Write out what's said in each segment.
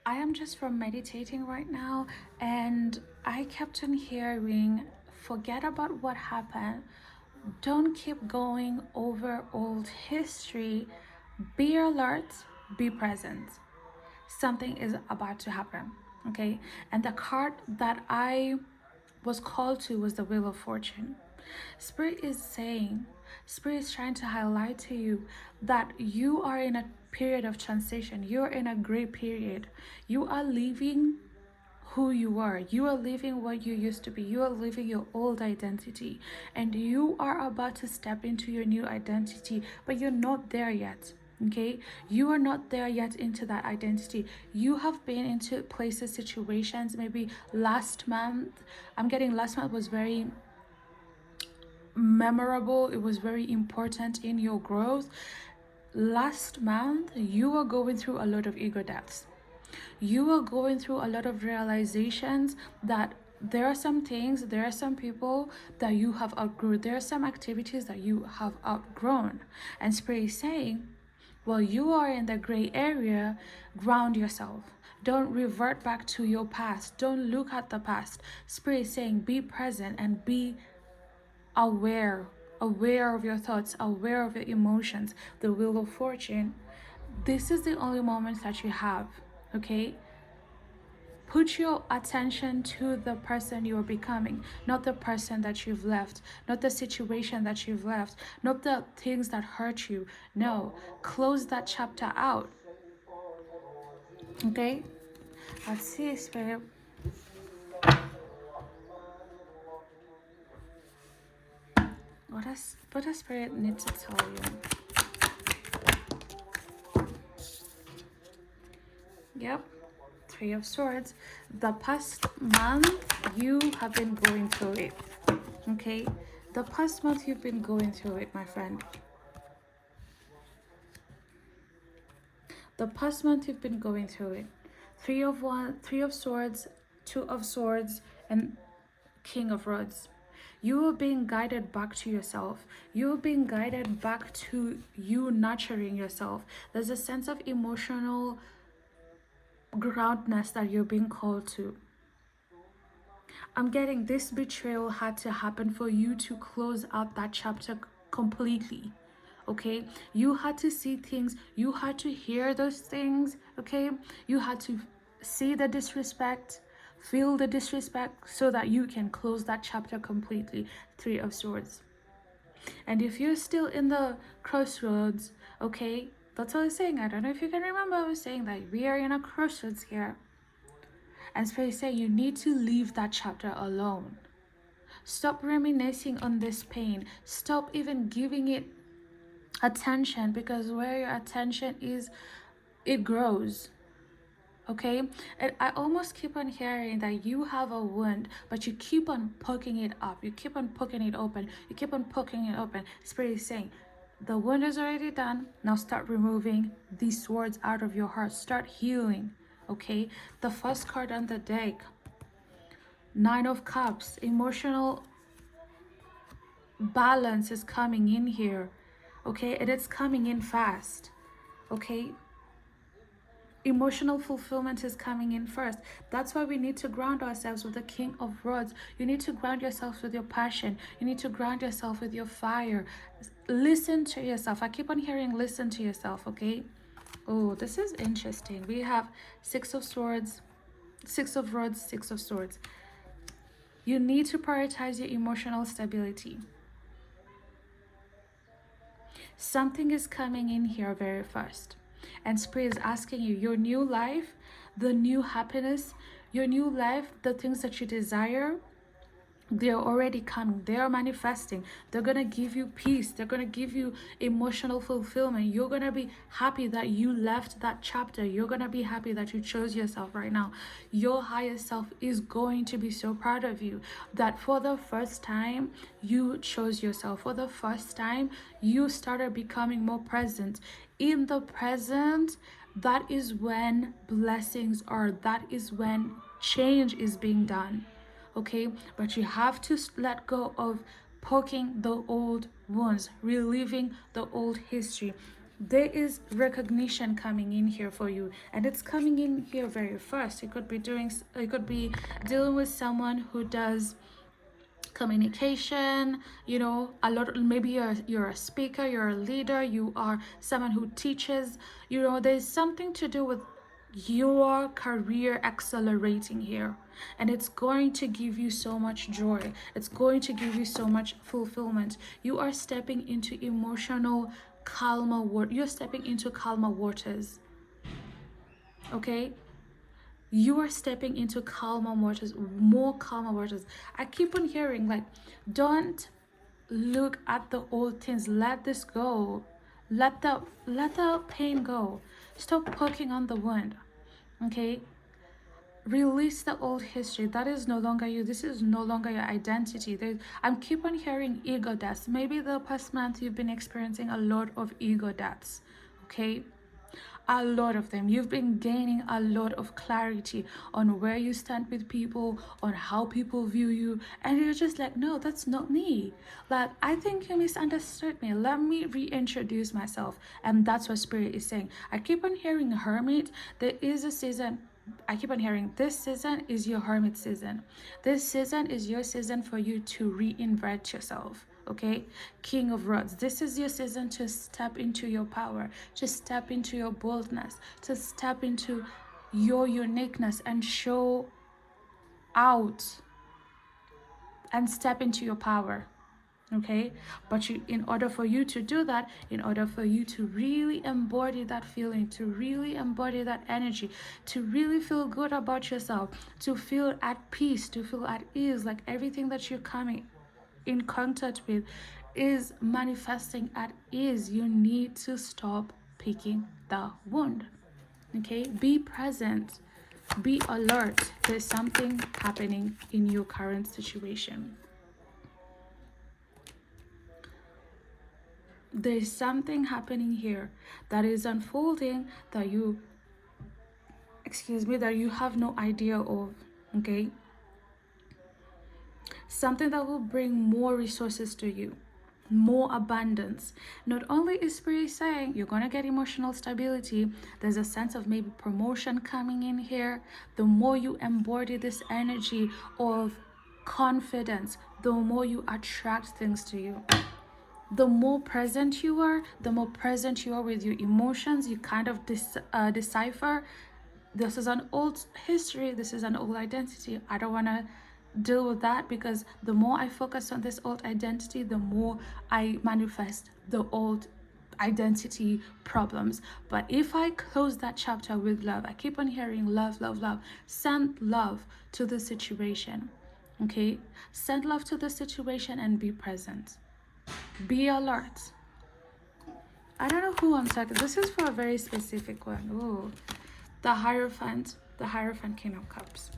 I am just from meditating right now, and I kept on hearing, forget about what happened. Don't keep going over old history. Be alert, be present. Something is about to happen. Okay. And the card that I was called to was the Wheel of Fortune. Spirit is saying, Spirit is trying to highlight to you that you are in a period of transition. You're in a great period. You are leaving who you are. You are leaving what you used to be. You are leaving your old identity. And you are about to step into your new identity, but you're not there yet. Okay, you are not there yet into that identity. You have been into places, situations, maybe last month. I'm getting last month was very memorable. It was very important in your growth. Last month, you were going through a lot of ego deaths. You were going through a lot of realizations that there are some things, there are some people that you have outgrown. There are some activities that you have outgrown. And Spirit is saying, well, you are in the gray area, ground yourself. Don't revert back to your past. Don't look at the past. Spirit is saying, be present and be aware of your thoughts, aware of your emotions. The Wheel of Fortune, this is the only moment that you have. Okay, put your attention to the person you're becoming, not the person that you've left, not the situation that you've left, not the things that hurt you. No, close that chapter out. Okay, let's see, Spirit. What does Spirit need to tell you? Yep, Three of Swords. The past month, you have been going through it. Okay, the past month you've been going through it, my friend. The past month you've been going through it. Three of Swords, Two of Swords, and King of Rods. You are being guided back to yourself. You are being guided back to you nurturing yourself. There's a sense of emotional groundness that you're being called to. I'm getting this betrayal had to happen for you to close out that chapter completely. Okay, you had to see things, you had to hear those things. Okay, you had to see the disrespect, feel the disrespect, so that you can close that chapter completely. Three of Swords. And if you're still in the crossroads, okay, that's what I was saying. I don't know if you can remember, I was saying that we are in a crossroads here. And Spirit is saying you need to leave that chapter alone. Stop reminiscing on this pain. Stop even giving it attention, because where your attention is, it grows. Okay, and I almost keep on hearing that you have a wound, but you keep on poking it up, you keep on poking it open, you keep on poking it open. Spirit is saying the wound is already done. Now start removing these swords out of your heart. Start healing. Okay, the first card on the deck, Nine of Cups. Emotional balance is coming in here. Okay, and it's coming in fast. Okay, emotional fulfillment is coming in first. That's why we need to ground ourselves with the King of Rods. You need to ground yourself with your passion. You need to ground yourself with your fire. Listen to yourself. I keep on hearing listen to yourself. Okay, oh, this is interesting. We have Six of Swords, Six of Rods, Six of Swords. You need to prioritize your emotional stability. Something is coming in here very fast. And Spirit is asking you, your new life, the new happiness, your new life, the things that you desire, they're already coming. They are manifesting. They're going to give you peace. They're going to give you emotional fulfillment. You're going to be happy that you left that chapter. You're going to be happy that you chose yourself right now. Your higher self is going to be so proud of you that for the first time you chose yourself. For the first time you started becoming more present. In the present, that is when blessings are. That is when change is being done. Okay, but you have to let go of poking the old wounds, reliving the old history. There is recognition coming in here for you, and it's coming in here very fast. You could be dealing with someone who does communication, you know, a lot. Maybe you're a speaker, you're a leader, you are someone who teaches, you know, there's something to do with your career accelerating here, and it's going to give you so much joy, it's going to give you so much fulfillment. You are stepping into emotional calmer water, you're stepping into calmer waters. Okay, you are stepping into calmer waters, more calmer waters. I keep on hearing like, don't look at the old things, let this go, let the pain go, stop poking on the wound. Okay, release the old history. That is no longer you, this is no longer your identity. I'm keep on hearing ego deaths. Maybe the past month you've been experiencing a lot of ego deaths. Okay, a lot of them. You've been gaining a lot of clarity on where you stand with people, on how people view you, and you're just like, no, that's not me. Like, I think you misunderstood me, let me reintroduce myself. And that's what spirit is saying. I keep on hearing hermit. There is a season, I keep on hearing this season is your hermit season. This season is your season for you to reinvent yourself. Okay, King of Rods, this is your season to step into your power, to step into your boldness, to step into your uniqueness and show out and step into your power. Okay, but in order for you to do that, in order for you to really embody that feeling, to really embody that energy, to really feel good about yourself, to feel at peace, to feel at ease, like everything that you're coming in contact with is manifesting at ease, you need to stop picking the wound. Okay, be present, be alert. There's something happening in your current situation. There's something happening here that is unfolding that you have no idea of. Okay, something that will bring more resources to you, more abundance. Not only is spirit saying you're going to get emotional stability, there's a sense of maybe promotion coming in here. The more you embody this energy of confidence, the more you attract things to you. The more present you are, with your emotions. You kind of decipher, this is an old history, this is an old identity. I don't want to deal with that, because the more I focus on this old identity, the more I manifest the old identity problems. But if I close that chapter with love, I keep on hearing love, love, love. Send love to the situation. Okay, send love to the situation and be present. Be alert. I don't know who I'm talking. This is for a very specific one. Oh, the Hierophant King of Cups.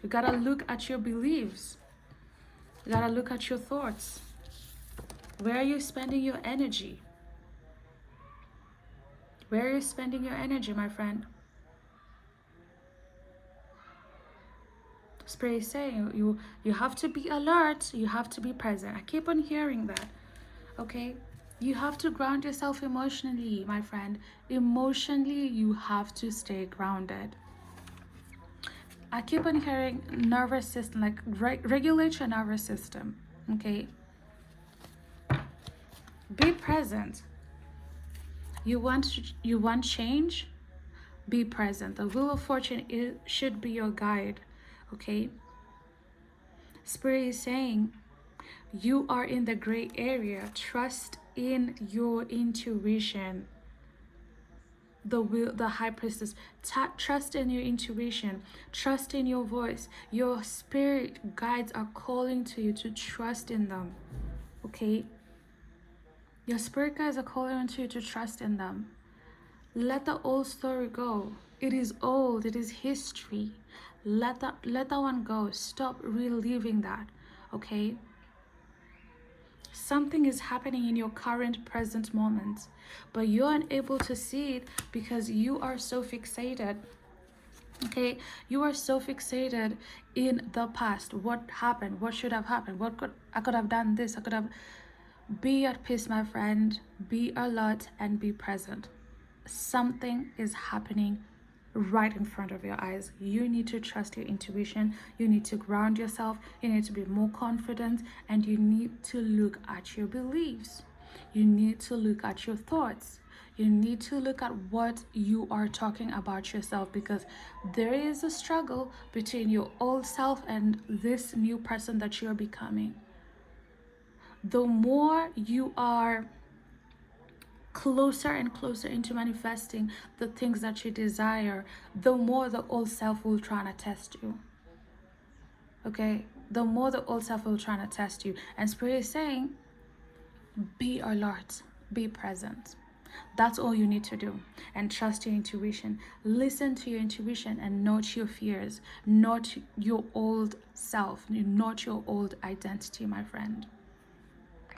You gotta look at your beliefs. You gotta look at your thoughts. Where are you spending your energy? Where are you spending your energy, my friend? Spirit is saying you have to be alert. You have to be present. I keep on hearing that. Okay, you have to ground yourself emotionally, my friend. Emotionally, you have to stay grounded. I keep on hearing nervous system, like regulate your nervous system. Okay, be present. You want change? Be present. The Wheel of Fortune should be your guide. Okay, Spirit is saying you are in the gray area. Trust in your intuition. The High Priestess, trust in your intuition, trust in your voice. Your spirit guides are calling to you to trust in them. Okay, your spirit guides are calling to you to trust in them. Let the old story go. It is old, it is history. Let that one go. Stop reliving that. Okay, something is happening in your current present moment, but you're unable to see it because you are so fixated. Okay, you are so fixated in the past. What happened? What should have happened? I could have done this, I could have. Be at peace, my friend. Be alert and be present. Something is happening right in front of your eyes. You need to trust your intuition. You need to ground yourself. You need to be more confident, and you need to look at your beliefs. You need to look at your thoughts. You need to look at what you are talking about yourself, because there is a struggle between your old self and this new person that you're becoming. The more you are closer and closer into manifesting the things that you desire, the more the old self will try and test you. Okay? The more the old self will try and test you. And Spirit is saying, be alert, be present. That's all you need to do. And trust your intuition. Listen to your intuition and not your fears, not your old self, not your old identity, my friend.